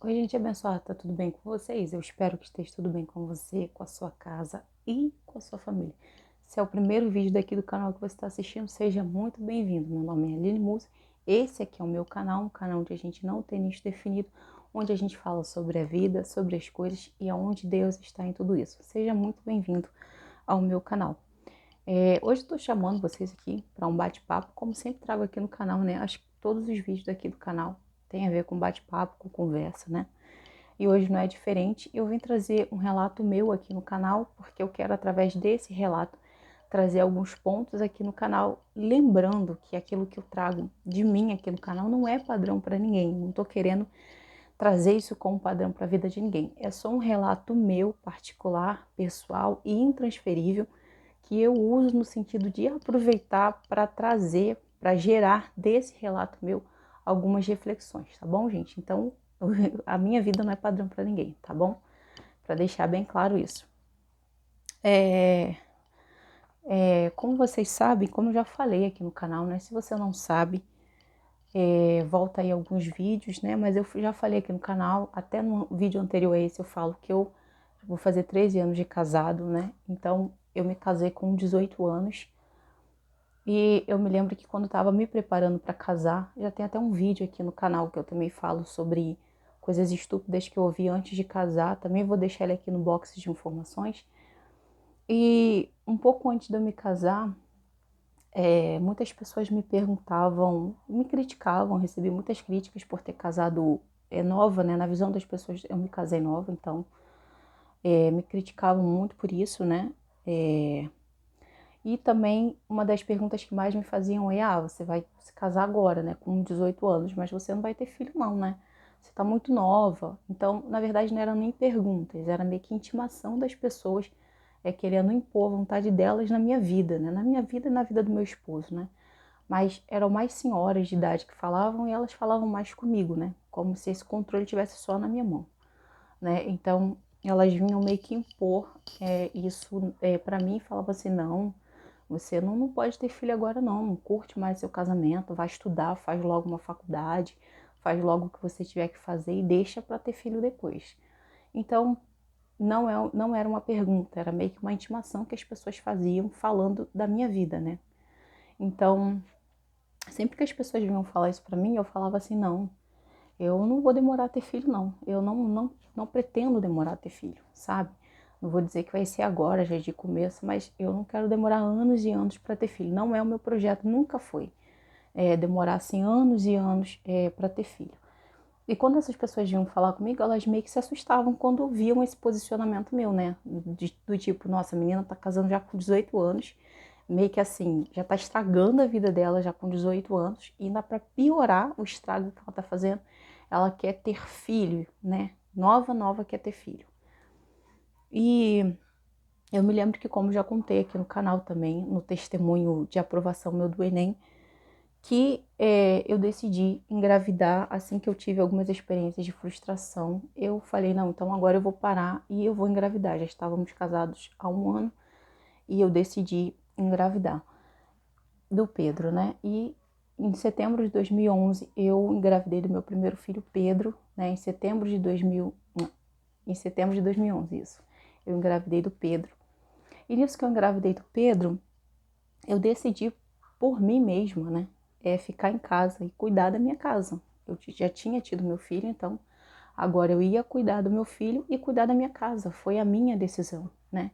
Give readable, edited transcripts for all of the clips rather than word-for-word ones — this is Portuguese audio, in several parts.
Oi, gente abençoada, tá tudo bem com vocês? Eu espero que esteja tudo bem com você, com a sua casa e com a sua família. Se é o primeiro vídeo daqui do canal que você está assistindo, seja muito bem-vindo. Meu nome é Aline Musa, esse aqui é o meu canal, um canal onde a gente não tem nicho definido, onde a gente fala sobre a vida, sobre as coisas e aonde Deus está em tudo isso. Seja muito bem-vindo ao meu canal. Hoje eu estou chamando vocês aqui para um bate-papo, como sempre trago aqui no canal, né? Acho que todos os vídeos daqui do canal têm a ver com bate-papo, com conversa, né? E hoje não é diferente. Eu vim trazer um relato meu aqui no canal, porque eu quero, através desse relato, trazer alguns pontos aqui no canal, lembrando que aquilo que eu trago de mim aqui no canal não é padrão para ninguém. Não estou querendo trazer isso como padrão para a vida de ninguém. É só um relato meu, particular, pessoal e intransferível, que eu uso no sentido de aproveitar para trazer, para gerar desse relato meu algumas reflexões, tá bom, gente? Então, a minha vida não é padrão para ninguém, tá bom? Para deixar bem claro isso. Como vocês sabem, como eu já falei aqui no canal, né? Se você não sabe, volta aí alguns vídeos, né? Mas eu já falei aqui no canal, até no vídeo anterior a esse eu falo que eu vou fazer 13 anos de casado, né? Então, eu me casei com 18 anos. E eu me lembro que quando estava me preparando para casar, já tem até um vídeo aqui no canal que eu também falo sobre coisas estúpidas que eu ouvi antes de casar. Também vou deixar ele aqui no box de informações. E um pouco antes de eu me casar, muitas pessoas me perguntavam, me criticavam, recebi muitas críticas por ter casado nova, né? Na visão das pessoas, eu me casei nova, então me criticavam muito por isso, né? E também uma das perguntas que mais me faziam é: você vai se casar agora, né, com 18 anos, mas você não vai ter filho não, né? Você tá muito nova. Então, na verdade, não eram nem perguntas, era meio que intimação das pessoas, querendo impor a vontade delas na minha vida, né? Na minha vida e na vida do meu esposo, né? Mas eram mais senhoras de idade que falavam e elas falavam mais comigo, né? Como se esse controle tivesse só na minha mão, né? Então, elas vinham meio que impor isso para mim e falavam assim: não, você não pode ter filho agora não curte mais seu casamento, vai estudar, faz logo uma faculdade, faz logo o que você tiver que fazer e deixa para ter filho depois. Então, não era uma pergunta, era meio que uma intimação que as pessoas faziam falando da minha vida, né? Então, sempre que as pessoas vinham falar isso para mim, eu falava assim: não, eu não vou demorar a ter filho não, eu não pretendo demorar a ter filho, sabe? Não vou dizer que vai ser agora, já de começo, mas eu não quero demorar anos e anos para ter filho. Não é o meu projeto, nunca foi demorar assim anos e anos para ter filho. E quando essas pessoas vinham falar comigo, elas meio que se assustavam quando viam esse posicionamento meu, né? Do tipo: nossa, a menina tá casando já com 18 anos, meio que assim, já tá estragando a vida dela já com 18 anos, e ainda para piorar o estrago que ela tá fazendo, ela quer ter filho, né? Nova quer ter filho. E eu me lembro que, como já contei aqui no canal também, no testemunho de aprovação meu do Enem, que eu decidi engravidar assim que eu tive algumas experiências de frustração. Eu falei: não, então agora eu vou parar e eu vou engravidar. Já estávamos casados há um ano e eu decidi engravidar do Pedro, né? E em setembro de 2011 eu engravidei do meu primeiro filho, Pedro, né? Em setembro de 2011, isso. Eu engravidei do Pedro. E nisso que eu engravidei do Pedro, eu decidi por mim mesma, né? Ficar em casa e cuidar da minha casa. Eu já tinha tido meu filho, então agora eu ia cuidar do meu filho e cuidar da minha casa. Foi a minha decisão, né?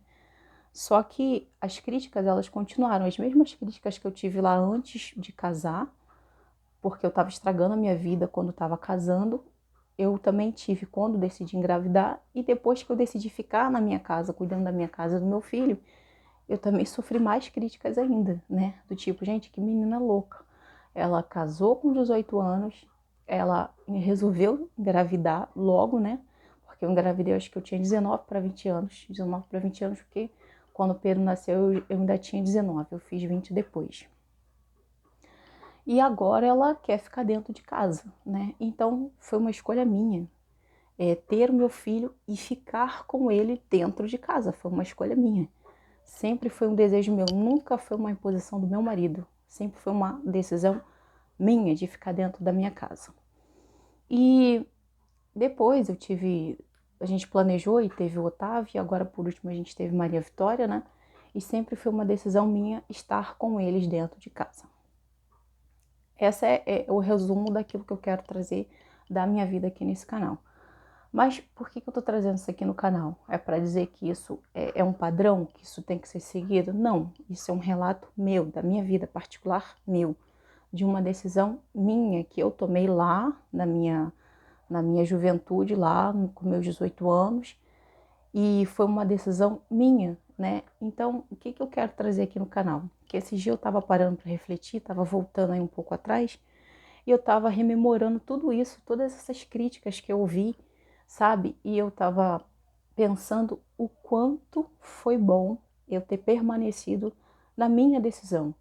Só que as críticas, elas continuaram. As mesmas críticas que eu tive lá antes de casar, porque eu estava estragando a minha vida quando estava casando, eu também tive quando decidi engravidar. E depois que eu decidi ficar na minha casa, cuidando da minha casa e do meu filho, eu também sofri mais críticas ainda, né? Do tipo: gente, que menina louca. Ela casou com 18 anos, ela resolveu engravidar logo, né? Porque eu engravidei, acho que eu tinha 19 para 20 anos. 19 para 20 anos, porque quando o Pedro nasceu eu ainda tinha 19, eu fiz 20 depois. E agora ela quer ficar dentro de casa, né? Então foi uma escolha minha, ter o meu filho e ficar com ele dentro de casa. Foi uma escolha minha. Sempre foi um desejo meu, nunca foi uma imposição do meu marido. Sempre foi uma decisão minha de ficar dentro da minha casa. E Depois a gente planejou e teve o Otávio, e agora por último a gente teve Maria Vitória, né? E sempre foi uma decisão minha estar com eles dentro de casa. Esse é o resumo daquilo que eu quero trazer da minha vida aqui nesse canal. Mas por que eu tô trazendo isso aqui no canal? É para dizer que isso é um padrão, que isso tem que ser seguido? Não, isso é um relato meu, da minha vida particular, meu, de uma decisão minha que eu tomei lá na minha juventude, lá com meus 18 anos, e foi uma decisão minha, né? Então, o que eu quero trazer aqui no canal? Que esse dia eu tava parando para refletir, tava voltando aí um pouco atrás, e eu tava rememorando tudo isso, todas essas críticas que eu ouvi, sabe? E eu tava pensando o quanto foi bom eu ter permanecido na minha decisão,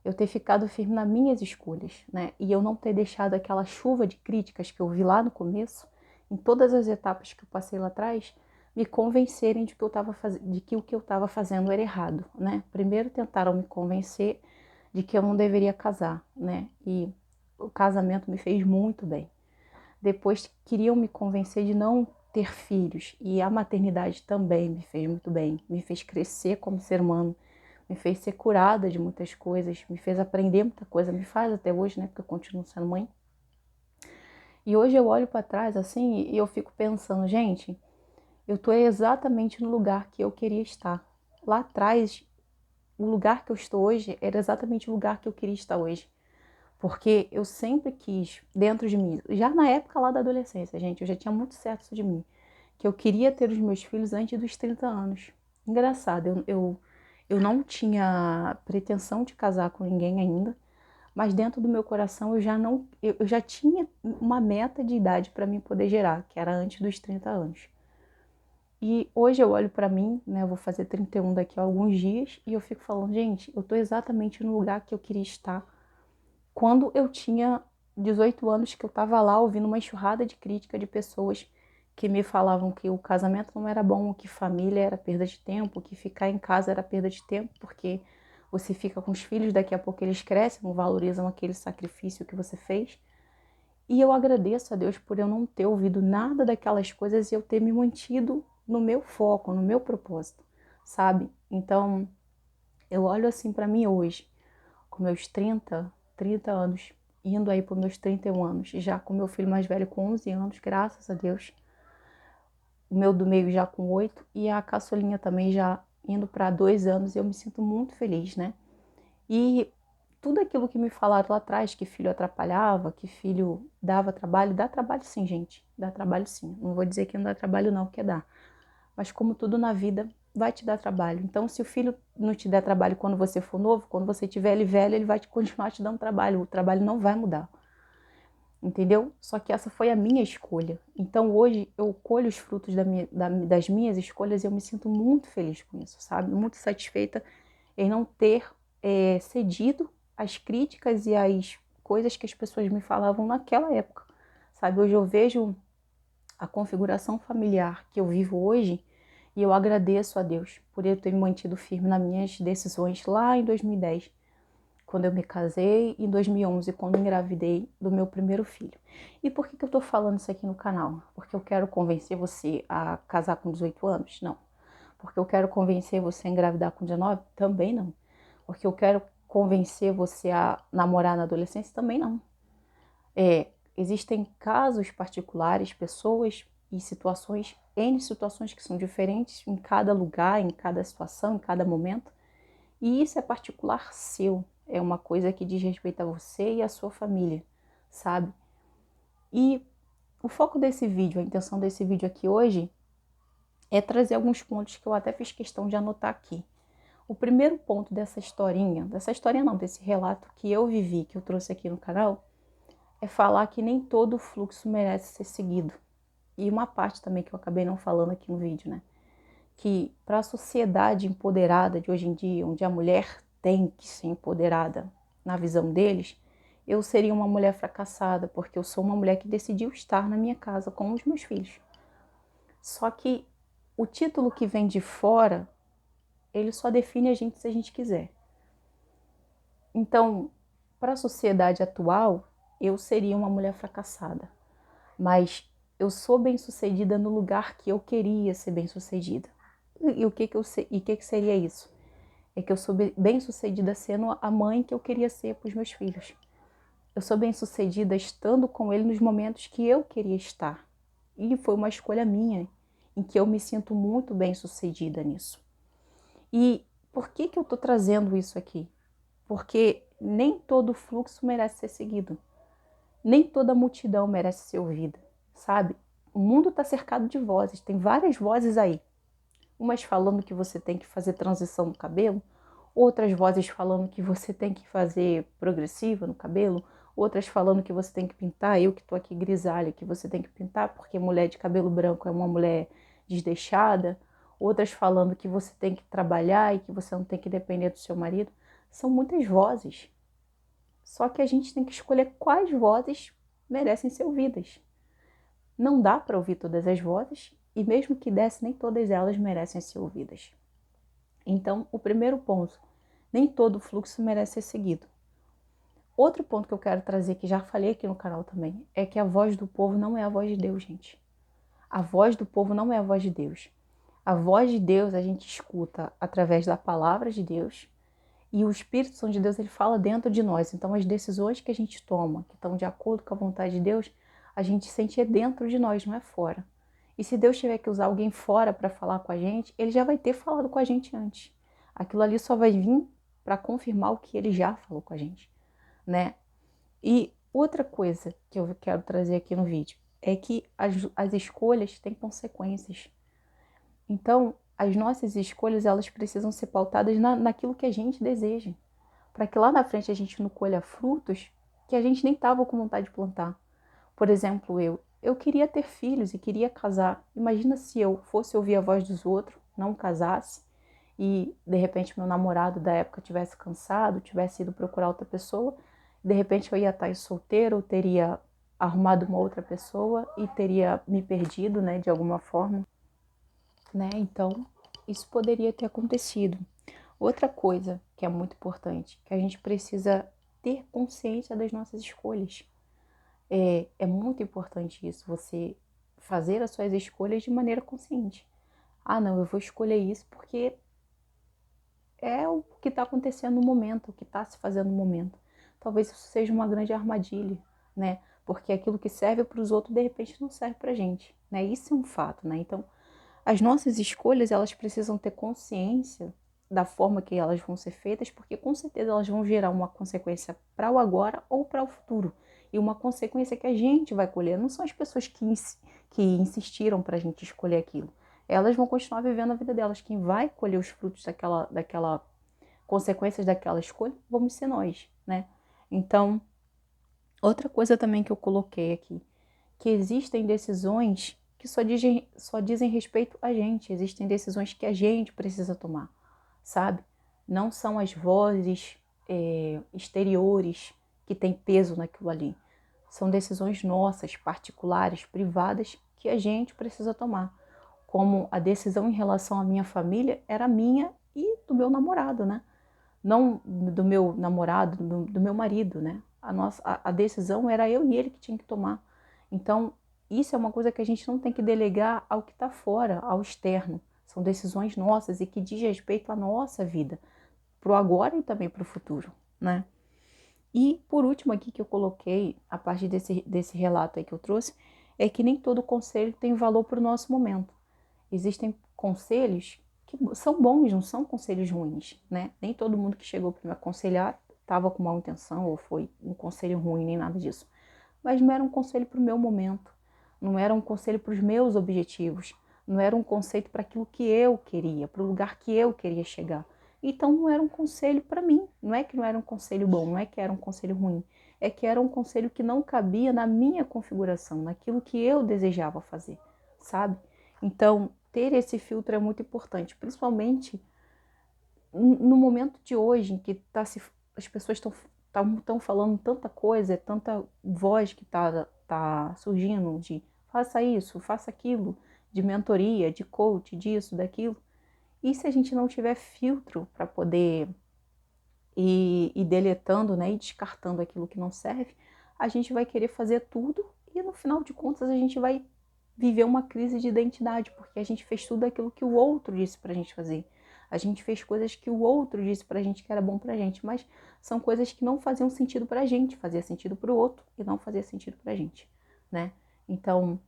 eu ter ficado firme nas minhas escolhas, né? E eu não ter deixado aquela chuva de críticas que eu vi lá no começo, em todas as etapas que eu passei lá atrás, me convencerem de que de que o que eu estava fazendo era errado, né? Primeiro tentaram me convencer de que eu não deveria casar, né? E o casamento me fez muito bem. Depois queriam me convencer de não ter filhos, e a maternidade também me fez muito bem, me fez crescer como ser humano, me fez ser curada de muitas coisas, me fez aprender muita coisa, me faz até hoje, né, porque eu continuo sendo mãe. E hoje eu olho para trás assim e eu fico pensando, gente, eu tô exatamente no lugar que eu queria estar. Lá atrás, o lugar que eu estou hoje era exatamente o lugar que eu queria estar hoje. Porque eu sempre quis, dentro de mim, já na época lá da adolescência, gente, eu já tinha muito certo isso de mim, que eu queria ter os meus filhos antes dos 30 anos. Engraçado, eu não tinha pretensão de casar com ninguém ainda, mas dentro do meu coração eu já não, eu já tinha uma meta de idade para mim poder gerar, que era antes dos 30 anos. E hoje eu olho para mim, né, eu vou fazer 31 daqui a alguns dias, e eu fico falando, gente, eu tô exatamente no lugar que eu queria estar quando eu tinha 18 anos, que eu tava lá ouvindo uma enxurrada de crítica de pessoas que me falavam que o casamento não era bom, que família era perda de tempo, que ficar em casa era perda de tempo, porque você fica com os filhos, daqui a pouco eles crescem, não valorizam aquele sacrifício que você fez. E eu agradeço a Deus por eu não ter ouvido nada daquelas coisas e eu ter me mantido no meu foco, no meu propósito, sabe? Então, eu olho assim para mim hoje, com meus 30 anos, indo aí para meus 31 anos, já com meu filho mais velho com 11 anos, graças a Deus, o meu do meio já com 8 e a caçulinha também já indo para 2 anos, e eu me sinto muito feliz, né? E tudo aquilo que me falaram lá atrás, que filho atrapalhava, que filho dá trabalho sim, gente, dá trabalho sim. Não vou dizer que não dá trabalho não, porque dá. Mas como tudo na vida, vai te dar trabalho. Então, se o filho não te der trabalho quando você for novo, quando você tiver ele velho, ele vai continuar te dando trabalho. O trabalho não vai mudar. Entendeu? Só que essa foi a minha escolha. Então, hoje, eu colho os frutos das minhas escolhas e eu me sinto muito feliz com isso, sabe? Muito satisfeita em não ter cedido às críticas e às coisas que as pessoas me falavam naquela época, sabe? Hoje eu vejo a configuração familiar que eu vivo hoje e eu agradeço a Deus por eu ter me mantido firme nas minhas decisões lá em 2010, quando eu me casei, e em 2011, quando engravidei do meu primeiro filho. E por que eu tô falando isso aqui no canal? Porque eu quero convencer você a casar com 18 anos? Não. Porque eu quero convencer você a engravidar com 19? Também não. Porque eu quero convencer você a namorar na adolescência? Também não. Existem casos particulares, pessoas e situações, N situações que são diferentes em cada lugar, em cada situação, em cada momento. E isso é particular seu. É uma coisa que diz respeito a você e a sua família, sabe? E o foco desse vídeo, a intenção desse vídeo aqui hoje é trazer alguns pontos que eu até fiz questão de anotar aqui. O primeiro ponto dessa historinha não, desse relato que eu vivi, que eu trouxe aqui no canal, é falar que nem todo fluxo merece ser seguido. E uma parte também que eu acabei não falando aqui no vídeo, né? Que para a sociedade empoderada de hoje em dia, onde a mulher tem que ser empoderada na visão deles, eu seria uma mulher fracassada, porque eu sou uma mulher que decidiu estar na minha casa com os meus filhos. Só que o título que vem de fora, ele só define a gente se a gente quiser. Então, para a sociedade atual, eu seria uma mulher fracassada. Mas eu sou bem-sucedida no lugar que eu queria ser bem-sucedida. E o que que eu sei, e o que que seria isso? É que eu sou bem-sucedida sendo a mãe que eu queria ser para os meus filhos. Eu sou bem-sucedida estando com ele nos momentos que eu queria estar. E foi uma escolha minha, em que eu me sinto muito bem-sucedida nisso. E por que que eu estou trazendo isso aqui? Porque nem todo fluxo merece ser seguido. Nem toda multidão merece ser ouvida, sabe? O mundo está cercado de vozes, tem várias vozes aí. Umas falando que você tem que fazer transição no cabelo, outras vozes falando que você tem que fazer progressiva no cabelo, outras falando que você tem que pintar, eu que estou aqui grisalha, que você tem que pintar porque mulher de cabelo branco é uma mulher desdeixada, outras falando que você tem que trabalhar e que você não tem que depender do seu marido. São muitas vozes. Só que a gente tem que escolher quais vozes merecem ser ouvidas. Não dá para ouvir todas as vozes e mesmo que desse, nem todas elas merecem ser ouvidas. Então, o primeiro ponto, nem todo fluxo merece ser seguido. Outro ponto que eu quero trazer, que já falei aqui no canal também, é que a voz do povo não é a voz de Deus, gente. A voz do povo não é a voz de Deus. A voz de Deus a gente escuta através da palavra de Deus e o Espírito Santo de Deus ele fala dentro de nós. Então as decisões que a gente toma, que estão de acordo com a vontade de Deus, a gente sente é dentro de nós, não é fora. E se Deus tiver que usar alguém fora para falar com a gente, ele já vai ter falado com a gente antes. Aquilo ali só vai vir para confirmar o que ele já falou com a gente, né? E outra coisa que eu quero trazer aqui no vídeo é que as escolhas têm consequências. Então, as nossas escolhas, elas precisam ser pautadas naquilo que a gente deseja, para que lá na frente a gente não colha frutos que a gente nem estava com vontade de plantar. Por exemplo, eu queria ter filhos e queria casar. Imagina se eu fosse ouvir a voz dos outros, não casasse, e de repente meu namorado da época tivesse cansado, tivesse ido procurar outra pessoa, de repente eu ia estar solteiro, ou teria arrumado uma outra pessoa e teria me perdido, né, de alguma forma, né? Então, isso poderia ter acontecido. Outra coisa que é muito importante, que a gente precisa ter consciência das nossas escolhas. É muito importante isso, você fazer as suas escolhas de maneira consciente. Ah, não, eu vou escolher isso porque é o que está acontecendo no momento, o que está se fazendo no momento. Talvez isso seja uma grande armadilha, né? Porque aquilo que serve para os outros, de repente, não serve para a gente, né? Isso é um fato, né? Então, as nossas escolhas, elas precisam ter consciência da forma que elas vão ser feitas, porque com certeza elas vão gerar uma consequência para o agora ou para o futuro. E uma consequência que a gente vai colher. Não são as pessoas que insistiram para a gente escolher aquilo. Elas vão continuar vivendo a vida delas. Quem vai colher os frutos daquela consequências daquela escolha, vamos ser nós, né? Então, outra coisa também que eu coloquei aqui, que existem decisões que só dizem respeito a gente, existem decisões que a gente precisa tomar, sabe? Não são as vozes exteriores que têm peso naquilo ali. São decisões nossas, particulares, privadas, que a gente precisa tomar. Como a decisão em relação à minha família era minha e do meu namorado, né? Não do meu namorado, do meu marido, né? A decisão era eu e ele que tinha que tomar. Então, isso é uma coisa que a gente não tem que delegar ao que está fora, ao externo. São decisões nossas e que diz respeito à nossa vida, para o agora e também para o futuro, né? E por último aqui que eu coloquei, a partir desse relato aí que eu trouxe, é que nem todo conselho tem valor para o nosso momento. Existem conselhos que são bons, não são conselhos ruins, né? Nem todo mundo que chegou para me aconselhar estava com má intenção ou foi um conselho ruim, nem nada disso. Mas não era um conselho para o meu momento, não era um conselho para os meus objetivos, não era um conceito para aquilo que eu queria, para o lugar que eu queria chegar. Então não era um conselho para mim, não é que não era um conselho bom, não é que era um conselho ruim, é que era um conselho que não cabia na minha configuração, naquilo que eu desejava fazer, sabe? Então, ter esse filtro é muito importante, principalmente no momento de hoje, em que as pessoas estão falando tanta coisa, tanta voz que tá surgindo de faça isso, faça aquilo, de mentoria, de coach, disso, daquilo. E se a gente não tiver filtro para poder ir deletando, né, e descartando aquilo que não serve, a gente vai querer fazer tudo e no final de contas a gente vai viver uma crise de identidade, porque a gente fez tudo aquilo que o outro disse pra gente fazer. A gente fez coisas que o outro disse pra gente que era bom pra gente, mas são coisas que não faziam sentido pra gente, fazia sentido pro outro e não fazia sentido pra gente, né? Então,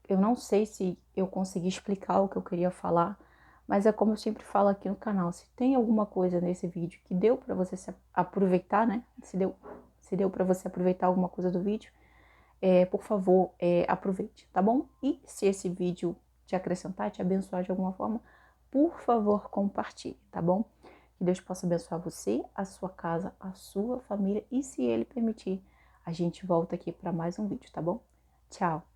eu não sei se eu consegui explicar o que eu queria falar, mas é como eu sempre falo aqui no canal, se tem alguma coisa nesse vídeo que deu pra você se aproveitar, né? Se deu para você aproveitar alguma coisa do vídeo, por favor, aproveite, tá bom? E se esse vídeo te acrescentar, te abençoar de alguma forma, por favor, compartilhe, tá bom? Que Deus possa abençoar você, a sua casa, a sua família e, se Ele permitir, a gente volta aqui para mais um vídeo, tá bom? Tchau!